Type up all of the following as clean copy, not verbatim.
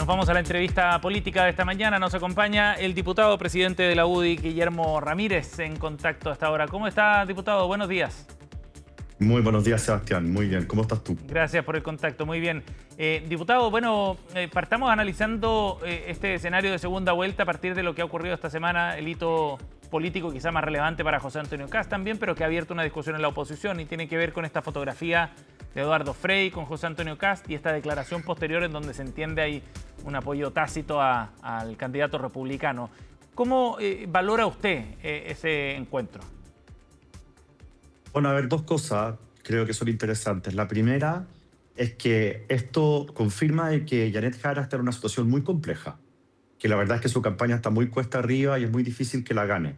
Nos vamos a la entrevista política de esta mañana. Nos acompaña el diputado presidente de la UDI, Guillermo Ramírez, en contacto hasta ahora. ¿Cómo está, diputado? Buenos días. Muy buenos días, Sebastián. Muy bien. ¿Cómo estás tú? Gracias por el contacto. Muy bien. Diputado, partamos analizando este escenario de segunda vuelta a partir de lo que ha ocurrido esta semana, el hito político quizá más relevante para José Antonio Kast también, pero que ha abierto una discusión en la oposición y tiene que ver con esta fotografía de Eduardo Frei con José Antonio Kast y esta declaración posterior en donde se entiende hay un apoyo tácito al candidato republicano. ¿Cómo valora usted ese encuentro? Bueno, a ver, dos cosas creo que son interesantes. La primera es que esto confirma de que Janet Jara está en una situación muy compleja, que la verdad es que su campaña está muy cuesta arriba y es muy difícil que la gane.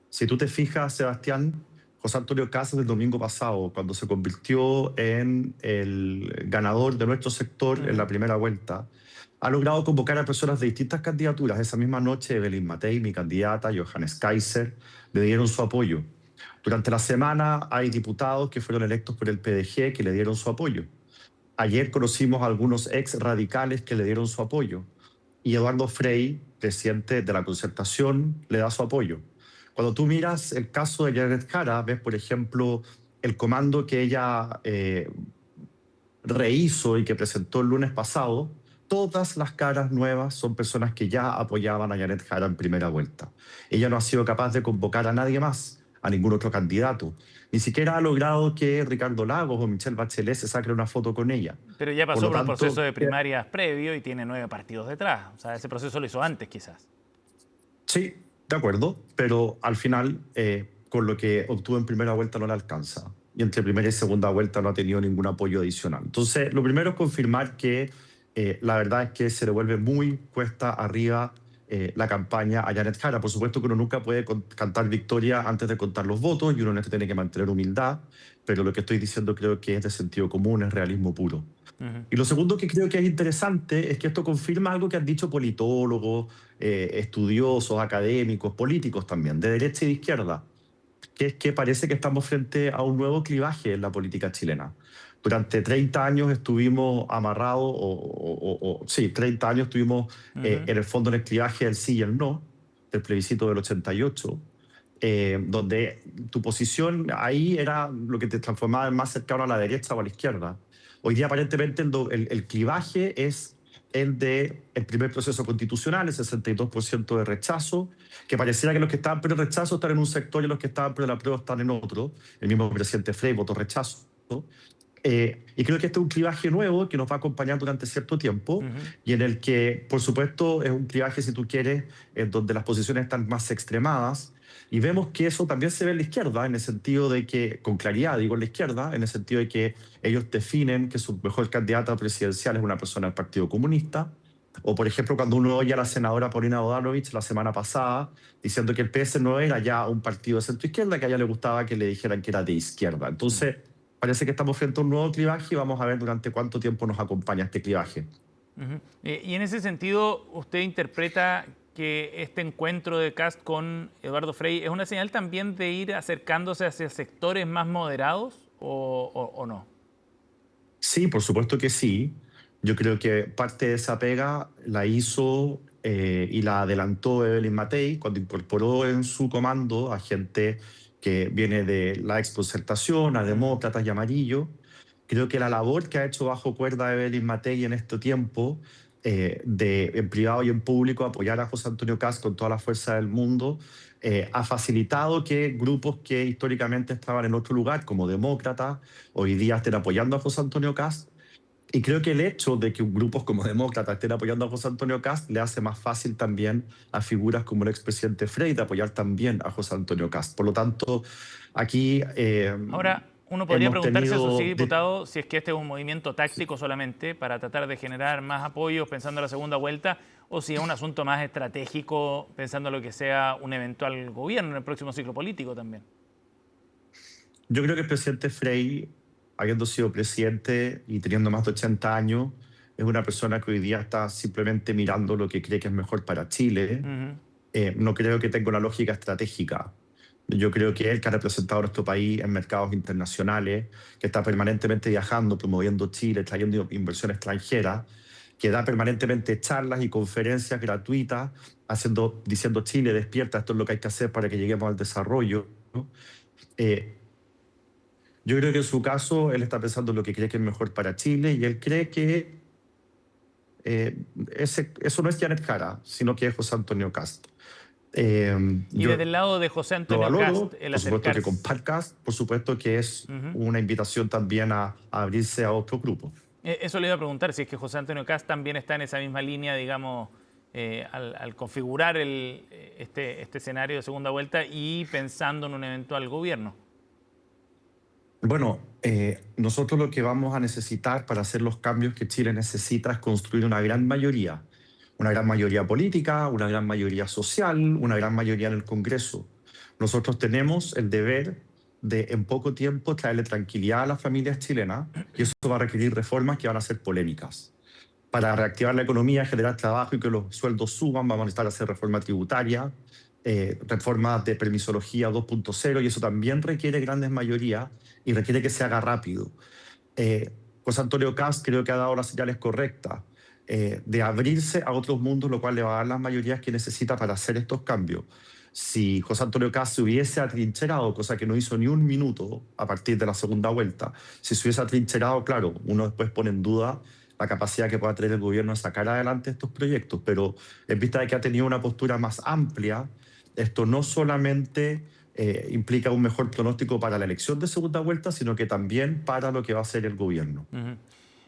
Si tú te fijas, Sebastián, José Antonio Kast del domingo pasado, cuando se convirtió en el ganador de nuestro sector en la primera vuelta, ha logrado convocar a personas de distintas candidaturas. Esa misma noche, Evelyn Matei, mi candidata, Johannes Kaiser, le dieron su apoyo. Durante la semana hay diputados que fueron electos por el PDG que le dieron su apoyo. Ayer conocimos a algunos ex radicales que le dieron su apoyo. Y Eduardo Frei, presidente de la Concertación, le da su apoyo. Cuando tú miras el caso de Janet Jara, ves, por ejemplo, el comando que ella rehizo y que presentó el lunes pasado, todas las caras nuevas son personas que ya apoyaban a Janet Jara en primera vuelta. Ella no ha sido capaz de convocar a nadie más, a ningún otro candidato. Ni siquiera ha logrado que Ricardo Lagos o Michelle Bachelet se saquen una foto con ella. Pero ya pasó por un proceso de primarias previo y tiene 9 partidos detrás. O sea, ese proceso lo hizo antes, quizás. Sí, de acuerdo, pero al final, con lo que obtuvo en primera vuelta no le alcanza. Y entre primera y segunda vuelta no ha tenido ningún apoyo adicional. Entonces, lo primero es confirmar que la verdad es que se le vuelve muy cuesta arriba la campaña a Janet Jara. Por supuesto que uno nunca puede cantar victoria antes de contar los votos y uno en esto tiene que mantener humildad, pero lo que estoy diciendo creo que es de sentido común, es realismo puro. Y lo segundo que creo que es interesante es que esto confirma algo que han dicho politólogos, estudiosos, académicos, políticos también, de derecha y de izquierda, que es que parece que estamos frente a un nuevo clivaje en la política chilena. Durante 30 años estuvimos amarrados, 30 años estuvimos en el fondo en el clivaje del sí y el no, del plebiscito del 88, donde tu posición ahí era lo que te transformaba más cercano a la derecha o a la izquierda. Hoy día aparentemente el clivaje es el del primer proceso constitucional, el 62% de rechazo, que pareciera que los que estaban por el rechazo están en un sector y los que estaban por el apruebo están en otro. El mismo presidente Frei votó rechazo. Y creo que este es un clivaje nuevo que nos va a acompañar durante cierto tiempo y en el que, por supuesto, es un clivaje, si tú quieres, en donde las posiciones están más extremadas. Y vemos que eso también se ve en la izquierda, en el sentido de que, con claridad digo en la izquierda, en el sentido de que ellos definen que su mejor candidata presidencial es una persona del Partido Comunista. O, por ejemplo, cuando uno oye a la senadora Paulina Bodanovich la semana pasada diciendo que el PS no era ya un partido de centro-izquierda, que a ella le gustaba que le dijeran que era de izquierda. Entonces, parece que estamos frente a un nuevo clivaje y vamos a ver durante cuánto tiempo nos acompaña este clivaje. Y en ese sentido, ¿usted interpreta que este encuentro de Kast con Eduardo Frei es una señal también de ir acercándose hacia sectores más moderados o no? Sí, por supuesto que sí. Yo creo que parte de esa pega la hizo y la adelantó Evelyn Matei cuando incorporó en su comando a gente que viene de la exconcertación, a demócratas y amarillos. Creo que la labor que ha hecho bajo cuerda Evelyn Matei en este tiempo, en privado y en público, apoyar a José Antonio Kast con toda la fuerza del mundo, ha facilitado que grupos que históricamente estaban en otro lugar, como demócratas, hoy día estén apoyando a José Antonio Kast. Y creo que el hecho de que grupos como demócratas estén apoyando a José Antonio Kast le hace más fácil también a figuras como el expresidente Frei de apoyar también a José Antonio Kast. Por lo tanto, aquí Ahora, uno podría preguntarse, eso sí, diputado, si es que este es un movimiento táctico solamente para tratar de generar más apoyos pensando en la segunda vuelta o si es un asunto más estratégico pensando en lo que sea un eventual gobierno en el próximo ciclo político también. Yo creo que el presidente Frei, habiendo sido presidente y teniendo más de 80 años, es una persona que hoy día está simplemente mirando lo que cree que es mejor para Chile. No creo que tenga una lógica estratégica. Yo creo que él, que ha representado a nuestro país en mercados internacionales, que está permanentemente viajando, promoviendo Chile, trayendo inversión extranjera, que da permanentemente charlas y conferencias gratuitas, diciendo Chile despierta, esto es lo que hay que hacer para que lleguemos al desarrollo, ¿no? Yo creo que en su caso él está pensando en lo que cree que es mejor para Chile y él cree que eso no es Janet Jara, sino que es José Antonio Cast. Y Yo desde el lado de José lo Antonio valoro, Cast, el por supuesto que acercarse. con Podcast, por supuesto que es una invitación también a abrirse a otro grupo. Eso le iba a preguntar, si es que José Antonio Cast también está en esa misma línea, digamos, al configurar este escenario de segunda vuelta y pensando en un eventual gobierno. Bueno, nosotros lo que vamos a necesitar para hacer los cambios que Chile necesita es construir una gran mayoría política, una gran mayoría social, una gran mayoría en el Congreso. Nosotros tenemos el deber de en poco tiempo traerle tranquilidad a las familias chilenas y eso va a requerir reformas que van a ser polémicas. Para reactivar la economía, generar trabajo y que los sueldos suban, vamos a necesitar hacer reforma tributaria, reformas de permisología 2.0 y eso también requiere grandes mayorías y requiere que se haga rápido. José Antonio Cast creo que ha dado las señales correctas de abrirse a otros mundos, lo cual le va a dar las mayorías que necesita para hacer estos cambios. Si José Antonio Cast se hubiese atrincherado, cosa que no hizo ni un minuto a partir de la segunda vuelta, si se hubiese atrincherado, claro, uno después pone en duda la capacidad que pueda tener el gobierno de sacar adelante estos proyectos, pero en vista de que ha tenido una postura más amplia, esto no solamente implica un mejor pronóstico para la elección de segunda vuelta, sino que también para lo que va a hacer el gobierno.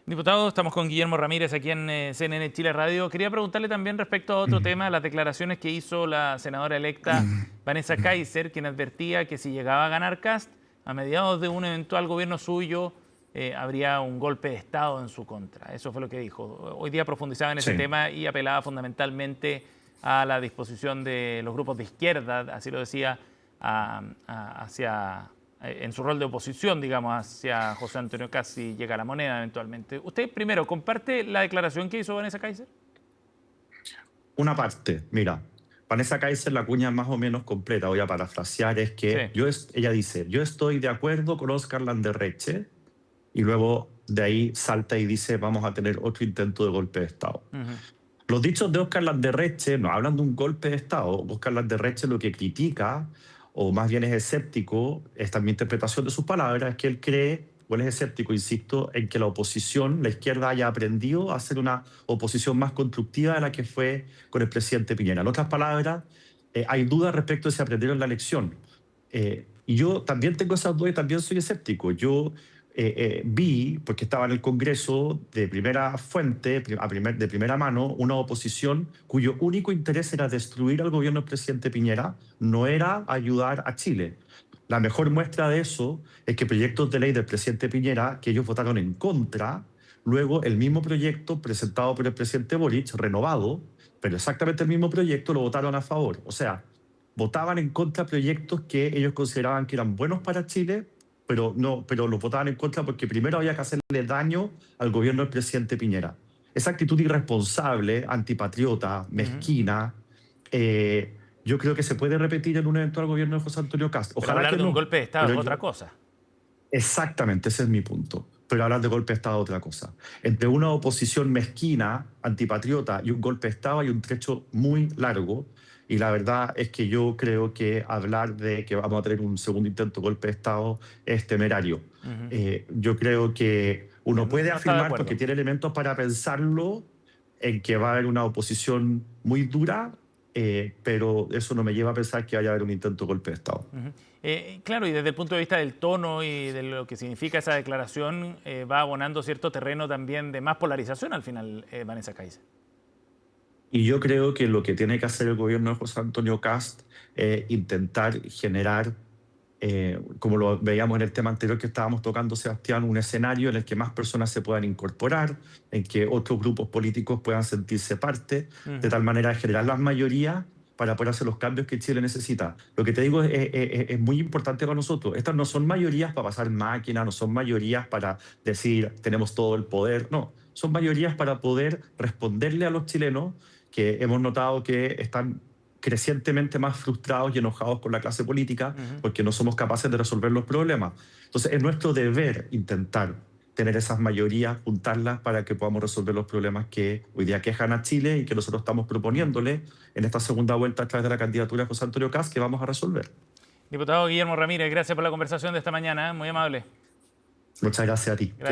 Diputado, estamos con Guillermo Ramírez aquí en CNN Chile Radio. Quería preguntarle también respecto a otro tema, las declaraciones que hizo la senadora electa Vanessa Kaiser, quien advertía que si llegaba a ganar Kast, a mediados de un eventual gobierno suyo, habría un golpe de Estado en su contra. Eso fue lo que dijo. Hoy día profundizaba en ese tema y apelaba fundamentalmente a la disposición de los grupos de izquierda, así lo decía, en su rol de oposición, digamos, hacia José Antonio Cast si llega a la moneda eventualmente. ¿Usted, primero, comparte la declaración que hizo Vanessa Kaiser? Una parte, mira, Vanessa Kaiser, la cuña más o menos completa, voy a parafrasear, es que ella dice, yo estoy de acuerdo con Oscar Landerreche, y luego de ahí salta y dice, vamos a tener otro intento de golpe de Estado. Los dichos de Oscar Landerreche no hablan de un golpe de Estado. Oscar Landerreche lo que critica, o más bien es escéptico, esta es mi interpretación de sus palabras, es que él cree, o él es escéptico, insisto, en que la oposición, la izquierda haya aprendido a hacer una oposición más constructiva de la que fue con el presidente Piñera. En otras palabras, hay dudas respecto de si aprendieron la lección. Y yo también tengo esas dudas y también soy escéptico. Yo vi, porque estaba en el Congreso, de primera fuente, de primera mano, una oposición cuyo único interés era destruir al gobierno del presidente Piñera, no era ayudar a Chile. La mejor muestra de eso es que proyectos de ley del presidente Piñera, que ellos votaron en contra, luego el mismo proyecto presentado por el presidente Boric, renovado, pero exactamente el mismo proyecto, lo votaron a favor. O sea, votaban en contra proyectos que ellos consideraban que eran buenos para Chile, pero los votaban en contra porque primero había que hacerle daño al gobierno del presidente Piñera. Esa actitud irresponsable, antipatriota, mezquina, yo creo que se puede repetir en un eventual gobierno de José Antonio Cast. Ojalá, pero hablar de un golpe de Estado es otra cosa. Exactamente, ese es mi punto. Pero hablar de golpe de Estado es otra cosa. Entre una oposición mezquina, antipatriota y un golpe de Estado hay un trecho muy largo. Y la verdad es que yo creo que hablar de que vamos a tener un segundo intento de golpe de Estado es temerario. Yo creo que uno puede afirmar, porque tiene elementos para pensarlo, en que va a haber una oposición muy dura, pero eso no me lleva a pensar que vaya a haber un intento de golpe de Estado. Claro, y desde el punto de vista del tono y de lo que significa esa declaración, va abonando cierto terreno también de más polarización al final, Vanessa Kaiser. Y yo creo que lo que tiene que hacer el gobierno de José Antonio Cast es intentar generar, como lo veíamos en el tema anterior que estábamos tocando, Sebastián, un escenario en el que más personas se puedan incorporar, en que otros grupos políticos puedan sentirse parte, de tal manera de generar las mayorías para poder hacer los cambios que Chile necesita. Lo que te digo es muy importante para nosotros. Estas no son mayorías para pasar máquina, no son mayorías para decir tenemos todo el poder, no. Son mayorías para poder responderle a los chilenos que hemos notado que están crecientemente más frustrados y enojados con la clase política porque no somos capaces de resolver los problemas. Entonces es nuestro deber intentar tener esas mayorías, juntarlas para que podamos resolver los problemas que hoy día quejan a Chile y que nosotros estamos proponiéndole en esta segunda vuelta a través de la candidatura de José Antonio Kast, que vamos a resolver. Diputado Guillermo Ramírez, gracias por la conversación de esta mañana, muy amable. Muchas gracias a ti. Gracias.